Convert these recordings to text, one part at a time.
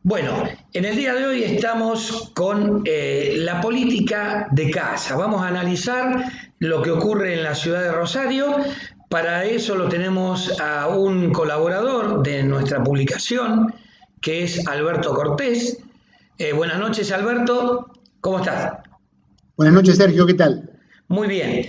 Bueno, en el día de hoy estamos con la política de casa. Vamos a analizar lo que ocurre en la ciudad de Rosario. Para eso lo tenemos a un colaborador de nuestra publicación, que es Alberto Cortés. Buenas noches, Alberto. ¿Cómo estás? Buenas noches, Sergio, ¿qué tal? Muy bien.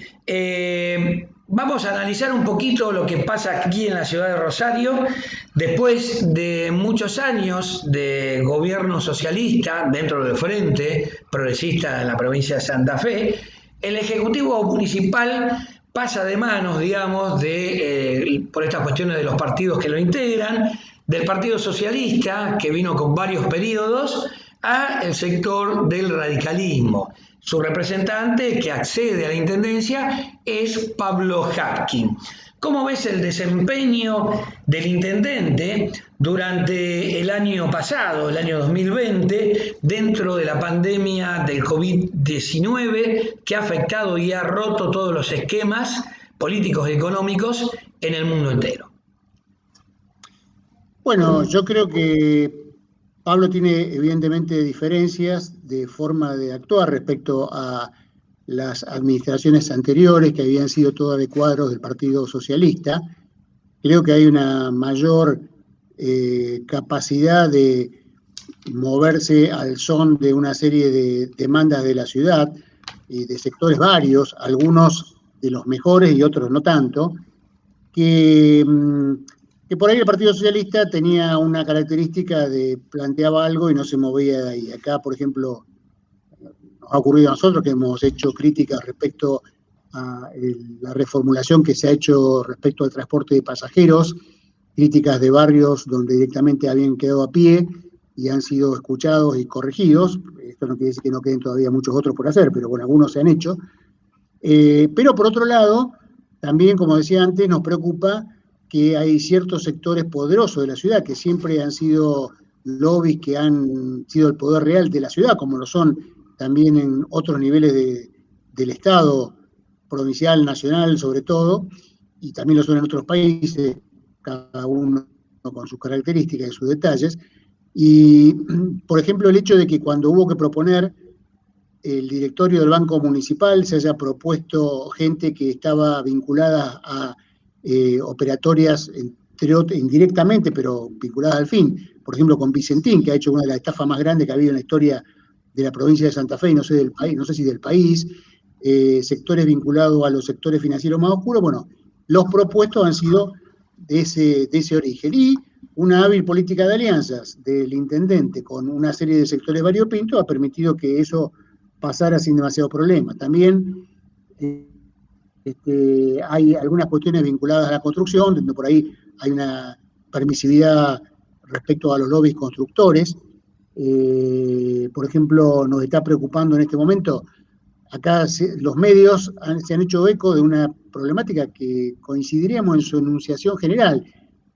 Vamos a analizar un poquito lo que pasa aquí en la ciudad de Rosario. Después de muchos años de gobierno socialista dentro del Frente Progresista en la provincia de Santa Fe, el Ejecutivo Municipal pasa de manos, digamos, por estas cuestiones de los partidos que lo integran, del Partido Socialista, que vino con varios periodos, a el sector del radicalismo. Su representante que accede a la intendencia es Pablo Hapkin. ¿Cómo ves el desempeño del intendente durante el año pasado, el año 2020, dentro de la pandemia del COVID-19 que ha afectado y ha roto todos los esquemas políticos y económicos en el mundo entero? Bueno, yo creo que Pablo tiene evidentemente diferencias de forma de actuar respecto a las administraciones anteriores que habían sido todas de cuadros del Partido Socialista. Creo que hay una mayor capacidad de moverse al son de una serie de demandas de la ciudad y de sectores varios, algunos de los mejores y otros no tanto, que por ahí el Partido Socialista tenía una característica de planteaba algo y no se movía de ahí. Acá, por ejemplo, nos ha ocurrido a nosotros que hemos hecho críticas respecto a la reformulación que se ha hecho respecto al transporte de pasajeros, críticas de barrios donde directamente habían quedado a pie y han sido escuchados y corregidos. Esto no quiere decir que no queden todavía muchos otros por hacer, pero bueno, algunos se han hecho. Pero por otro lado, también, como decía antes, nos preocupa que hay ciertos sectores poderosos de la ciudad que siempre han sido lobbies que han sido el poder real de la ciudad, como lo son también en otros niveles del Estado, provincial, nacional sobre todo, y también lo son en otros países, cada uno con sus características y sus detalles. Y, por ejemplo, el hecho de que cuando hubo que proponer el directorio del Banco Municipal se haya propuesto gente que estaba vinculada a operatorias indirectamente, pero vinculadas al fin, por ejemplo con Vicentín, que ha hecho una de las estafas más grandes que ha habido en la historia de la provincia de Santa Fe y no sé del país, no sé si del país, sectores vinculados a los sectores financieros más oscuros. Bueno, los propuestos han sido de ese origen. Y una hábil política de alianzas del intendente con una serie de sectores variopintos ha permitido que eso pasara sin demasiado problema. También hay algunas cuestiones vinculadas a la construcción, donde por ahí hay una permisividad respecto a los lobbies constructores. Por ejemplo, nos está preocupando en este momento, acá los medios se han hecho eco de una problemática que coincidiríamos en su enunciación general,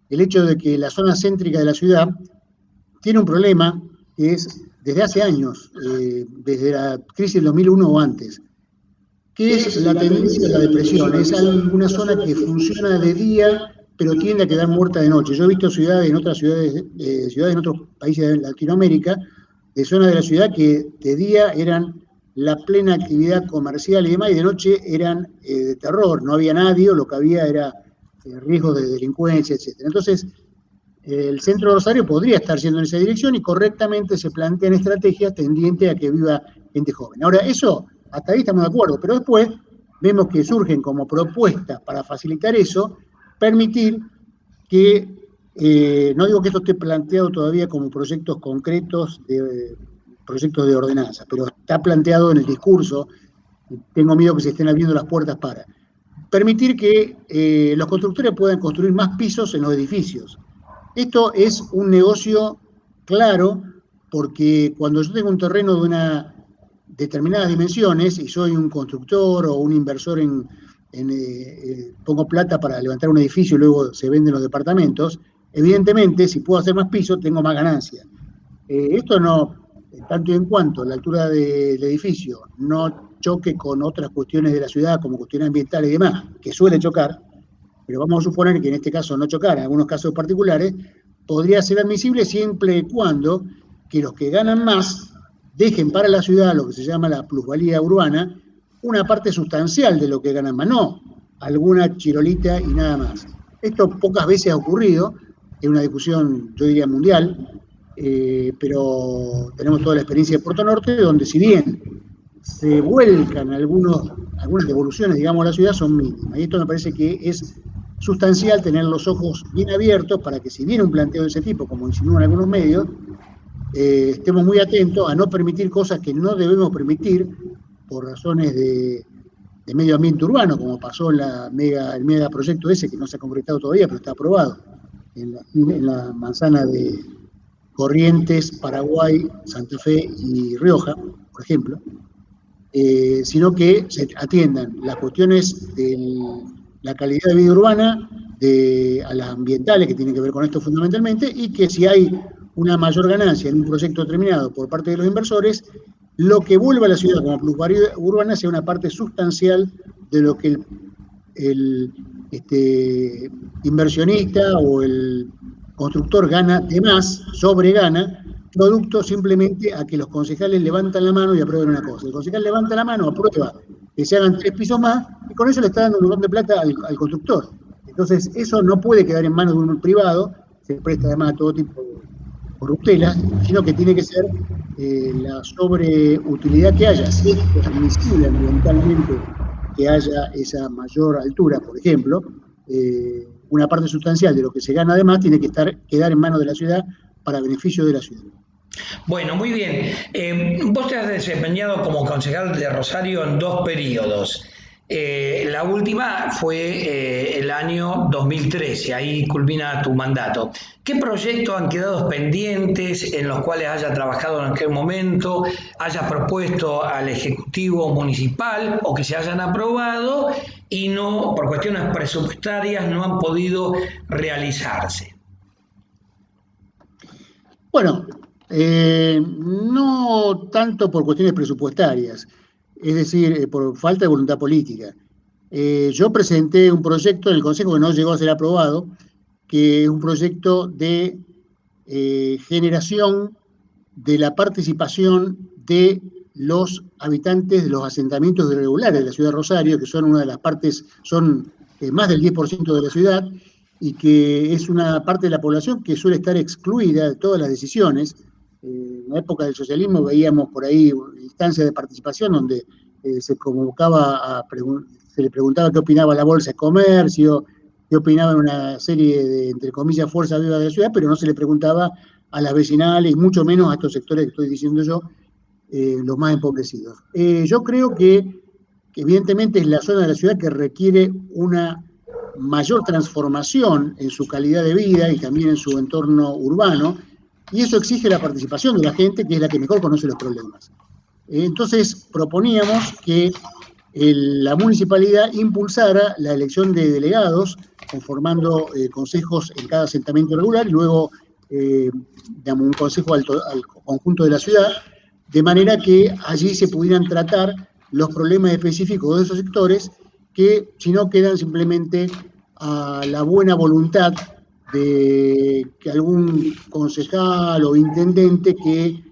el hecho de que la zona céntrica de la ciudad tiene un problema que es desde hace años, desde la crisis del 2001 o antes, que es la tendencia a la depresión. Es una zona que funciona de día, pero tiende a quedar muerta de noche. Yo he visto ciudades en otras ciudades en otros países de Latinoamérica, de zonas de la ciudad que de día eran la plena actividad comercial y demás, y de noche eran de terror. No había nadie, o lo que había era riesgo de delincuencia, etc. Entonces, el centro de Rosario podría estar yendo en esa dirección y correctamente se plantean estrategias tendientes a que viva gente joven. Ahora, eso, hasta ahí estamos de acuerdo, pero después vemos que surgen como propuestas para facilitar eso, permitir que, no digo que esto esté planteado todavía como proyectos concretos, proyectos de ordenanza, pero está planteado en el discurso, tengo miedo que se estén abriendo las puertas para permitir que los constructores puedan construir más pisos en los edificios. Esto es un negocio claro, porque cuando yo tengo un terreno de una determinadas dimensiones y soy un constructor o un inversor pongo plata para levantar un edificio y luego se venden los departamentos, evidentemente si puedo hacer más pisos tengo más ganancia. Esto no, tanto y en cuanto la altura del edificio no choque con otras cuestiones de la ciudad como cuestiones ambientales y demás, que suele chocar, pero vamos a suponer que en este caso no chocara, en algunos casos particulares, podría ser admisible siempre y cuando que los que ganan más dejen para la ciudad lo que se llama la plusvalía urbana, una parte sustancial de lo que ganan más, no alguna chirolita y nada más. Esto pocas veces ha ocurrido, es una discusión, yo diría, mundial, pero tenemos toda la experiencia de Puerto Norte, donde si bien se vuelcan algunas devoluciones, digamos, a la ciudad, son mínimas. Y esto me parece que es sustancial tener los ojos bien abiertos para que si viene un planteo de ese tipo, como insinúan algunos medios, estemos muy atentos a no permitir cosas que no debemos permitir por razones de medio ambiente urbano, como pasó en el megaproyecto ese, que no se ha concretado todavía, pero está aprobado, en la manzana de Corrientes, Paraguay, Santa Fe y Rioja, por ejemplo, sino que se atiendan las cuestiones de la calidad de vida urbana, a las ambientales que tienen que ver con esto fundamentalmente, y que si hay una mayor ganancia en un proyecto determinado por parte de los inversores, lo que vuelva a la ciudad como plusvalía urbana sea una parte sustancial de lo que el inversionista o el constructor gana de más, sobregana, producto simplemente a que los concejales levantan la mano y aprueben una cosa. El concejal levanta la mano, aprueba que se hagan 3 pisos más, y con eso le está dando un montón de plata al constructor. Entonces, eso no puede quedar en manos de un privado, se presta además a todo tipo de corruptelas, sino que tiene que ser la sobreutilidad que haya, si es admisible ambientalmente que haya esa mayor altura, por ejemplo, una parte sustancial de lo que se gana además tiene que quedar en manos de la ciudad para beneficio de la ciudad. Bueno, muy bien. Vos te has desempeñado como concejal de Rosario en 2 periodos. La última fue el año 2013, ahí culmina tu mandato. ¿Qué proyectos han quedado pendientes en los cuales haya trabajado en aquel momento, haya propuesto al Ejecutivo Municipal o que se hayan aprobado y no, por cuestiones presupuestarias, no han podido realizarse? Bueno, no tanto por cuestiones presupuestarias, es decir, por falta de voluntad política. Yo presenté un proyecto en el Consejo que no llegó a ser aprobado, que es un proyecto de generación de la participación de los habitantes de los asentamientos irregulares de la ciudad de Rosario, que son una de las partes, son más del 10% de la ciudad, y que es una parte de la población que suele estar excluida de todas las decisiones. En la época del socialismo veíamos por ahí instancias de participación donde se convocaba, se le preguntaba qué opinaba la Bolsa de Comercio, qué opinaba en una serie de, entre comillas, fuerzas vivas de la ciudad, pero no se le preguntaba a las vecinales, mucho menos a estos sectores que estoy diciendo yo, los más empobrecidos. Yo creo que evidentemente es la zona de la ciudad que requiere una mayor transformación en su calidad de vida y también en su entorno urbano, y eso exige la participación de la gente, que es la que mejor conoce los problemas. Entonces proponíamos que la municipalidad impulsara la elección de delegados, conformando consejos en cada asentamiento regular, y luego digamos, un consejo al conjunto de la ciudad, de manera que allí se pudieran tratar los problemas específicos de esos sectores, que si no quedan simplemente a la buena voluntad de que algún concejal o intendente que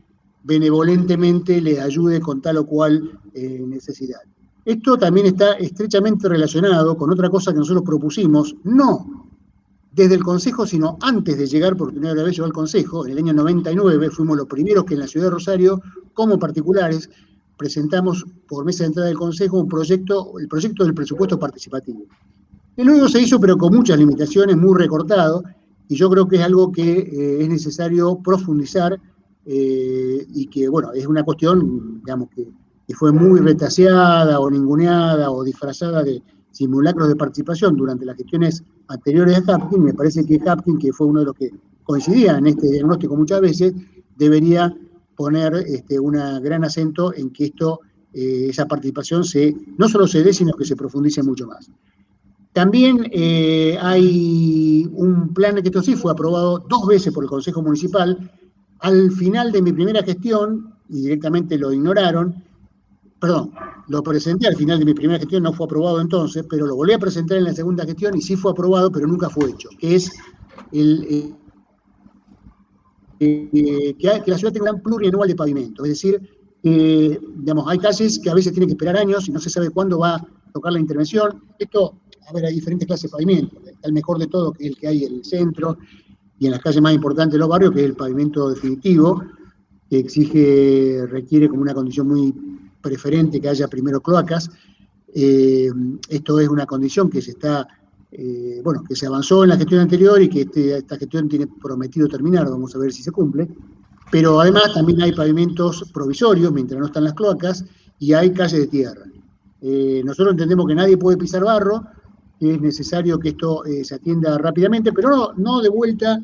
benevolentemente les ayude con tal o cual necesidad. Esto también está estrechamente relacionado con otra cosa que nosotros propusimos, no desde el Consejo, sino antes de llegar por primera vez yo al Consejo. En el año 99 fuimos los primeros que en la ciudad de Rosario, como particulares, presentamos por mesa de entrada del Consejo el proyecto del presupuesto participativo. Que luego se hizo, pero con muchas limitaciones, muy recortado, y yo creo que es algo que es necesario profundizar y que, bueno, es una cuestión, digamos, que fue muy retaseada o ninguneada o disfrazada de simulacros de participación durante las gestiones anteriores a Hapkin. Me parece que Hapkin, que fue uno de los que coincidía en este diagnóstico muchas veces, debería poner un gran acento en que esa participación no solo se dé, sino que se profundice mucho más. También hay un plan que esto sí fue aprobado 2 veces por el Consejo Municipal. Al final de mi primera gestión, y directamente lo ignoraron, lo presenté al final de mi primera gestión, no fue aprobado entonces, pero lo volví a presentar en la segunda gestión y sí fue aprobado, pero nunca fue hecho, que es el que la ciudad tenga un plan plurianual de pavimento, es decir, digamos, hay calles que a veces tienen que esperar años y no se sabe cuándo va a tocar la intervención. Esto, a ver, hay diferentes clases de pavimento. Está el mejor de todo, que es el que hay en el centro y en las calles más importantes de los barrios, que es el pavimento definitivo, que requiere como una condición muy preferente que haya primero cloacas. Esto es una condición que que se avanzó en la gestión anterior y que esta gestión tiene prometido terminar, vamos a ver si se cumple. Pero además también hay pavimentos provisorios mientras no están las cloacas y hay calles de tierra. Nosotros entendemos que nadie puede pisar barro, que es necesario que esto se atienda rápidamente, pero no de vuelta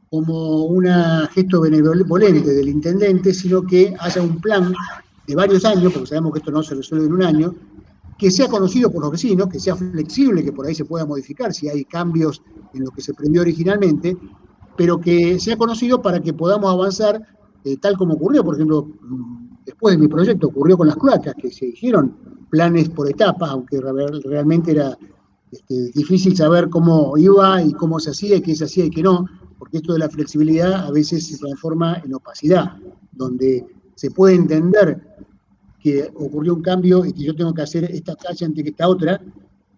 como un gesto benevolente del intendente, sino que haya un plan de varios años, porque sabemos que esto no se resuelve en un año, que sea conocido por los vecinos, que sea flexible, que por ahí se pueda modificar si hay cambios en lo que se prendió originalmente, pero que sea conocido para que podamos avanzar tal como ocurrió, por ejemplo, después de mi proyecto, ocurrió con las cloacas, que se hicieron planes por etapas, aunque realmente era difícil saber cómo iba y cómo se hacía y qué se hacía y qué no, porque esto de la flexibilidad a veces se transforma en opacidad, donde se puede entender que ocurrió un cambio y que yo tengo que hacer esta calle antes que esta otra,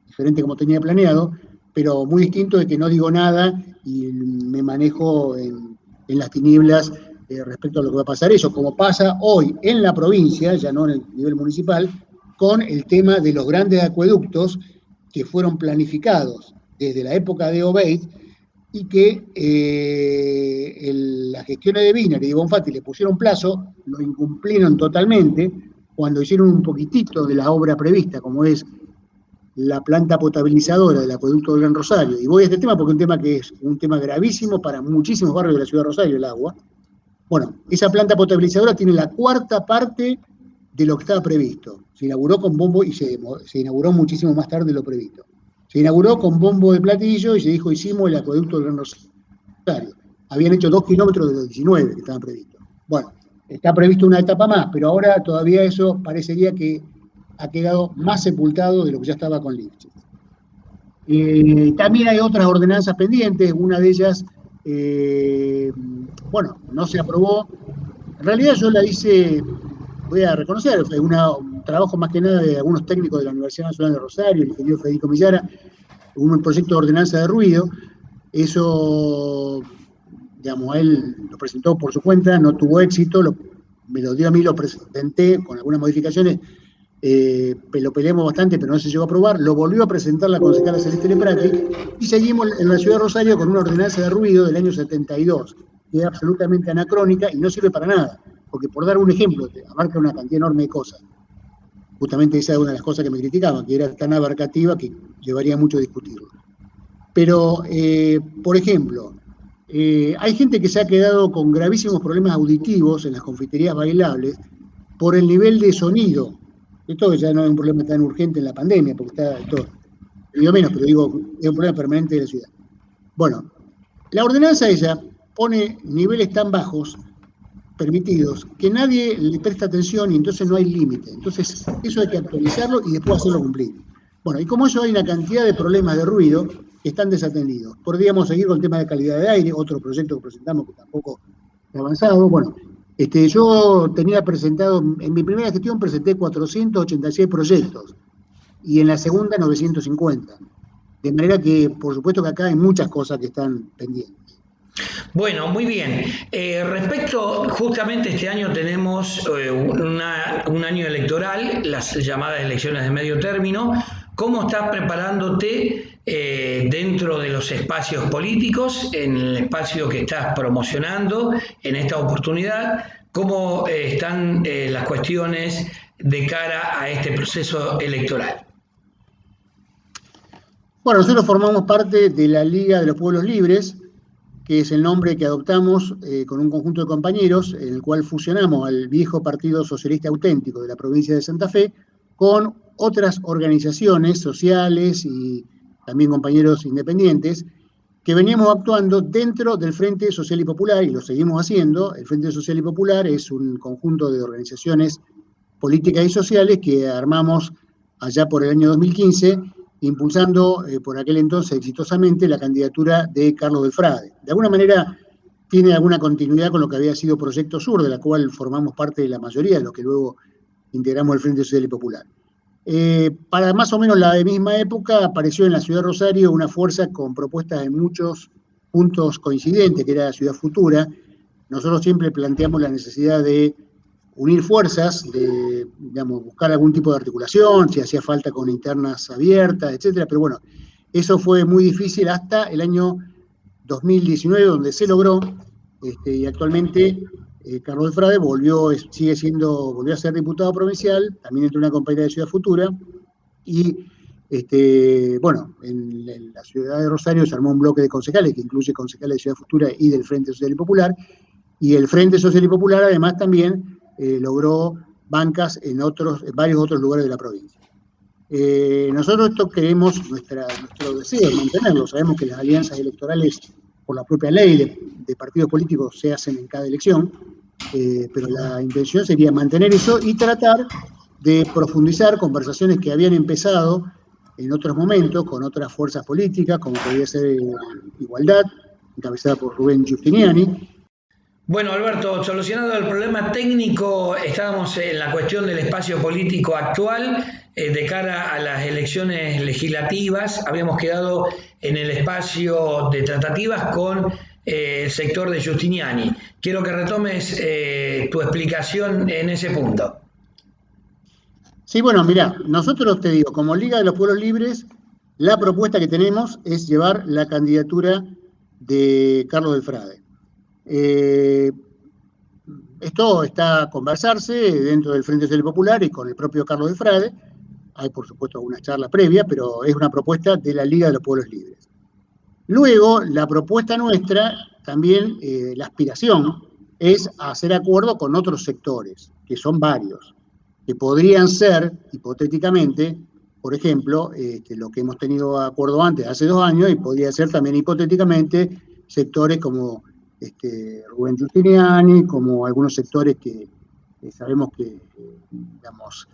diferente como tenía planeado, pero muy distinto de que no digo nada y me manejo en las tinieblas respecto a lo que va a pasar eso, como pasa hoy en la provincia, ya no en el nivel municipal, con el tema de los grandes acueductos que fueron planificados desde la época de Obeid y que las gestiones de Wiener y de Bonfatti le pusieron plazo, lo incumplieron totalmente cuando hicieron un poquitito de la obra prevista, como es la planta potabilizadora del acueducto del Gran Rosario. Y voy a este tema porque es un tema que es un tema gravísimo para muchísimos barrios de la ciudad de Rosario, el agua. Bueno, esa planta potabilizadora tiene la cuarta parte de lo que estaba previsto. Se inauguró con bombo y se inauguró muchísimo más tarde de lo previsto. Se inauguró con bombo de platillo y se dijo, hicimos el acueducto del Gran Rosario. Habían hecho 2 kilómetros de los 19 que estaban previstos. Bueno, está previsto una etapa más, pero ahora todavía eso parecería que ha quedado más sepultado de lo que ya estaba con Lifchitz. También hay otras ordenanzas pendientes, una de ellas, no se aprobó. En realidad yo la hice, voy a reconocer, fue un trabajo más que nada de algunos técnicos de la Universidad Nacional de Rosario, el ingeniero Federico Millara, un proyecto de ordenanza de ruido. Eso, digamos, él lo presentó por su cuenta, no tuvo éxito, me lo dio a mí, lo presenté con algunas modificaciones, lo peleamos bastante, pero no se llegó a aprobar, lo volvió a presentar la concejala Celeste Leprati, y seguimos en la ciudad de Rosario con una ordenanza de ruido del año 72, que es absolutamente anacrónica y no sirve para nada, porque por dar un ejemplo, abarca una cantidad enorme de cosas. Justamente esa es una de las cosas que me criticaban, que era tan abarcativa que llevaría mucho a discutirlo. Pero, por ejemplo, hay gente que se ha quedado con gravísimos problemas auditivos en las confiterías bailables por el nivel de sonido. Esto ya no es un problema tan urgente en la pandemia, porque está todo, digo menos, pero digo, es un problema permanente de la ciudad. Bueno, la ordenanza ella pone niveles tan bajos, permitidos, que nadie le presta atención y entonces no hay límite. Entonces, eso hay que actualizarlo y después hacerlo cumplir. Bueno, y como eso hay una cantidad de problemas de ruido que están desatendidos. Podríamos seguir con el tema de calidad de aire, otro proyecto que presentamos que tampoco ha avanzado. Bueno, yo tenía presentado, en mi primera gestión presenté 486 proyectos y en la segunda 950. De manera que, por supuesto que acá hay muchas cosas que están pendientes. Bueno, muy bien. Respecto, justamente este año tenemos un año electoral, las llamadas elecciones de medio término. ¿Cómo estás preparándote dentro de los espacios políticos, en el espacio que estás promocionando en esta oportunidad? ¿Cómo están las cuestiones de cara a este proceso electoral? Bueno, nosotros formamos parte de la Liga de los Pueblos Libres, que es el nombre que adoptamos con un conjunto de compañeros, en el cual fusionamos al viejo Partido Socialista Auténtico de la provincia de Santa Fe con otras organizaciones sociales y también compañeros independientes que veníamos actuando dentro del Frente Social y Popular, y lo seguimos haciendo. El Frente Social y Popular es un conjunto de organizaciones políticas y sociales que armamos allá por el año 2015, impulsando por aquel entonces exitosamente la candidatura de Carlos Delfrade. De alguna manera tiene alguna continuidad con lo que había sido Proyecto Sur, de la cual formamos parte de la mayoría de los que luego integramos el Frente Social y Popular. Para más o menos la misma época apareció en la ciudad de Rosario una fuerza con propuestas en muchos puntos coincidentes, que era la Ciudad Futura. Nosotros siempre planteamos la necesidad de unir fuerzas, de, digamos, buscar algún tipo de articulación, si hacía falta con internas abiertas, etcétera, pero bueno, eso fue muy difícil hasta el año 2019, donde se logró, y actualmente Carlos del Frade volvió a ser diputado provincial, también entró en una compañía de Ciudad Futura, y bueno, en la ciudad de Rosario se armó un bloque de concejales, que incluye concejales de Ciudad Futura y del Frente Social y Popular, y el Frente Social y Popular además también logró bancas en varios otros lugares de la provincia. Nosotros esto queremos, nuestro deseo es mantenerlo. Sabemos que las alianzas electorales, por la propia ley de partidos políticos, se hacen en cada elección, pero la intención sería mantener eso y tratar de profundizar conversaciones que habían empezado en otros momentos con otras fuerzas políticas, como podría ser Igualdad, encabezada por Rubén Giustiniani. Bueno, Alberto, solucionado el problema técnico, estábamos en la cuestión del espacio político actual de cara a las elecciones legislativas. Habíamos quedado en el espacio de tratativas con el sector de Giustiniani. Quiero que retomes tu explicación en ese punto. Sí, bueno, mirá, nosotros te digo, como Liga de los Pueblos Libres, la propuesta que tenemos es llevar la candidatura de Carlos del Frade. Esto está a conversarse dentro del Frente Social Popular y con el propio Carlos del Frade. Hay, por supuesto, alguna charla previa, pero es una propuesta de la Liga de los Pueblos Libres. Luego, la propuesta nuestra, también la aspiración, es hacer acuerdo con otros sectores, que son varios, que podrían ser, hipotéticamente, por ejemplo, lo que hemos tenido acuerdo antes, hace 2 años, y podría ser también hipotéticamente sectores como Rubén Giustiniani, como algunos sectores que sabemos que, digamos,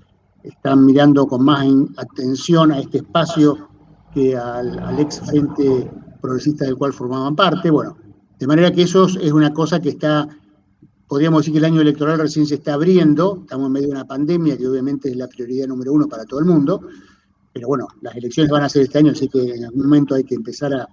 están mirando con más atención a este espacio que al ex Frente Progresista del cual formaban parte. Bueno, de manera que eso es una cosa que podríamos decir que el año electoral recién se está abriendo, estamos en medio de una pandemia que obviamente es la prioridad número 1 para todo el mundo, pero bueno, las elecciones van a ser este año, así que en algún momento hay que empezar a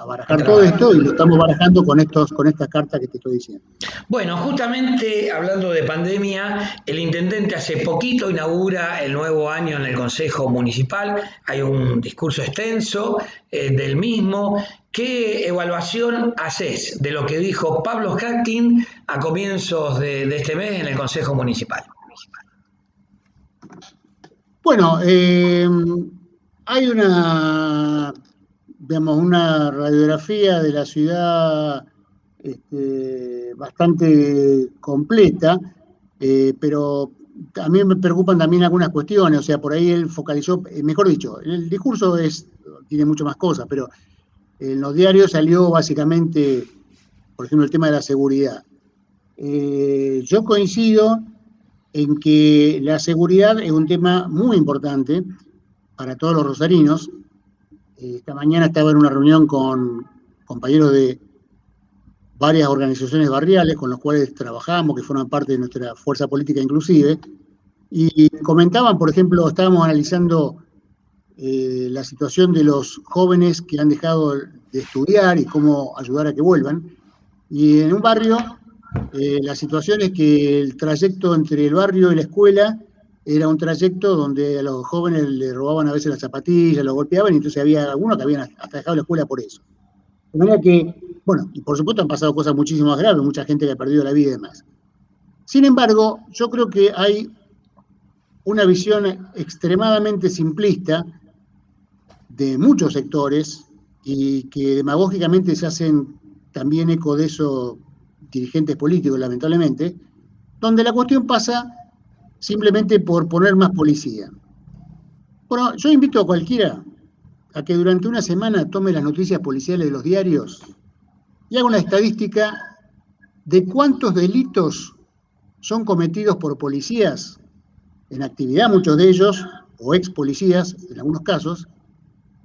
barajar todo esto, y lo estamos barajando con estas cartas que te estoy diciendo. Bueno, justamente hablando de pandemia, el intendente hace poquito inaugura el nuevo año en el Consejo Municipal. Hay un discurso extenso del mismo. ¿Qué evaluación haces de lo que dijo Pablo Hacking a comienzos de este mes en el Consejo Municipal? Bueno, hay una radiografía de la ciudad bastante completa, pero a mí me preocupan también algunas cuestiones. O sea, por ahí él focalizó, mejor dicho, el discurso tiene mucho más cosas, pero en los diarios salió básicamente, por ejemplo, el tema de la seguridad. Yo coincido en que la seguridad es un tema muy importante para todos los rosarinos. Esta mañana estaba en una reunión con compañeros de varias organizaciones barriales con los cuales trabajamos, que forman parte de nuestra fuerza política inclusive, y comentaban, por ejemplo, estábamos analizando la situación de los jóvenes que han dejado de estudiar y cómo ayudar a que vuelvan. Y en un barrio, la situación es que el trayecto entre el barrio y la escuela era un trayecto donde a los jóvenes le robaban a veces las zapatillas, los golpeaban, y entonces había algunos que habían hasta dejado la escuela por eso. De manera que, bueno, y por supuesto han pasado cosas muchísimo más graves, mucha gente que ha perdido la vida y demás. Sin embargo, yo creo que hay una visión extremadamente simplista de muchos sectores, y que demagógicamente se hacen también eco de eso dirigentes políticos, lamentablemente, donde la cuestión pasa simplemente por poner más policía. Bueno, yo invito a cualquiera a que durante una semana tome las noticias policiales de los diarios y haga una estadística de cuántos delitos son cometidos por policías en actividad, muchos de ellos, o ex policías en algunos casos,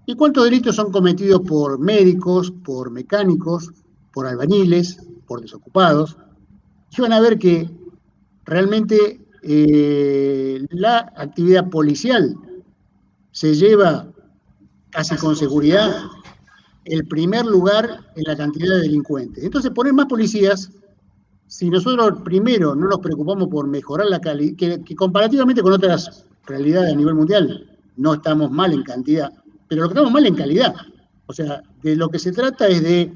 y cuántos delitos son cometidos por médicos, por mecánicos, por albañiles, por desocupados, y van a ver que realmente la actividad policial se lleva casi con seguridad el primer lugar en la cantidad de delincuentes. Entonces, poner más policías, si nosotros primero no nos preocupamos por mejorar la calidad, que comparativamente con otras realidades a nivel mundial, no estamos mal en cantidad, pero lo que estamos mal en calidad. O sea, de lo que se trata es de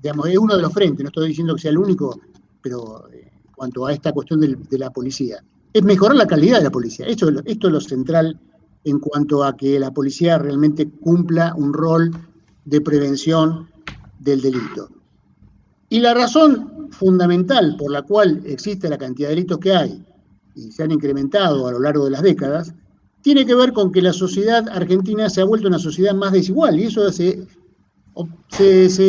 digamos, es uno de los frentes, no estoy diciendo que sea el único, pero en cuanto a esta cuestión de la policía, es mejorar la calidad de la policía. Esto es lo central en cuanto a que la policía realmente cumpla un rol de prevención del delito. Y la razón fundamental por la cual existe la cantidad de delitos que hay y se han incrementado a lo largo de las décadas, tiene que ver con que la sociedad argentina se ha vuelto una sociedad más desigual, y eso se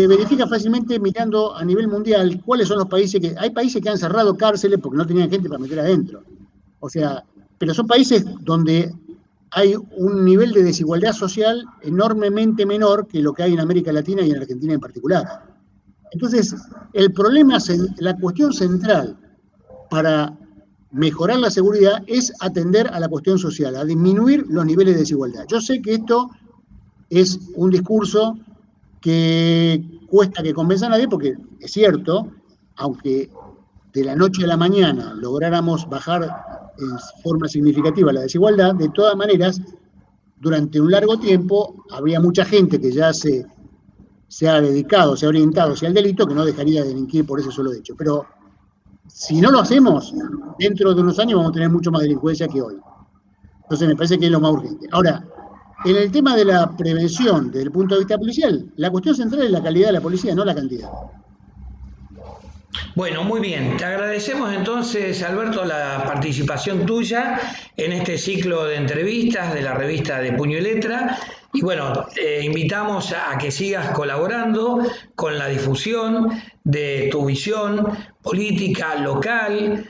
verifica fácilmente mirando a nivel mundial cuáles son los países que... Hay países que han cerrado cárceles porque no tenían gente para meter adentro. O sea, pero son países donde hay un nivel de desigualdad social enormemente menor que lo que hay en América Latina y en Argentina en particular. Entonces, el problema, la cuestión central para mejorar la seguridad es atender a la cuestión social, a disminuir los niveles de desigualdad. Yo sé que esto es un discurso que cuesta que convenza a nadie, porque es cierto, aunque de la noche a la mañana lográramos bajar en forma significativa la desigualdad, de todas maneras, durante un largo tiempo habría mucha gente que ya se ha dedicado, se ha orientado hacia el delito, que no dejaría de delinquir por ese solo hecho. Pero si no lo hacemos, dentro de unos años vamos a tener mucho más delincuencia que hoy. Entonces me parece que es lo más urgente. Ahora, en el tema de la prevención, desde el punto de vista policial, la cuestión central es la calidad de la policía, no la cantidad. Bueno, muy bien. Te agradecemos entonces, Alberto, la participación tuya en este ciclo de entrevistas de la revista de Puño y Letra. Y bueno, invitamos a que sigas colaborando con la difusión de tu visión política local,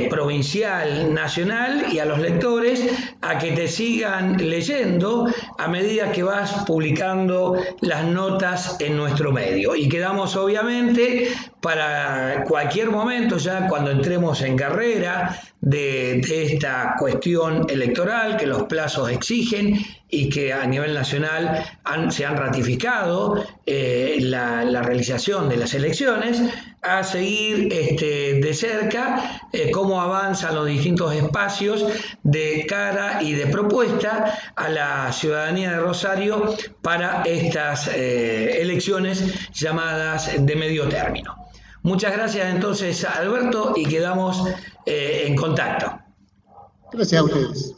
provincial, nacional, y a los lectores a que te sigan leyendo a medida que vas publicando las notas en nuestro medio. Y quedamos obviamente para cualquier momento, ya cuando entremos en carrera de esta cuestión electoral que los plazos exigen y que a nivel nacional se han ratificado la realización de las elecciones, a seguir de cerca cómo avanzan los distintos espacios de cara y de propuesta a la ciudadanía de Rosario para estas elecciones llamadas de medio término. Muchas gracias entonces, Alberto, y quedamos en contacto. Gracias a ustedes.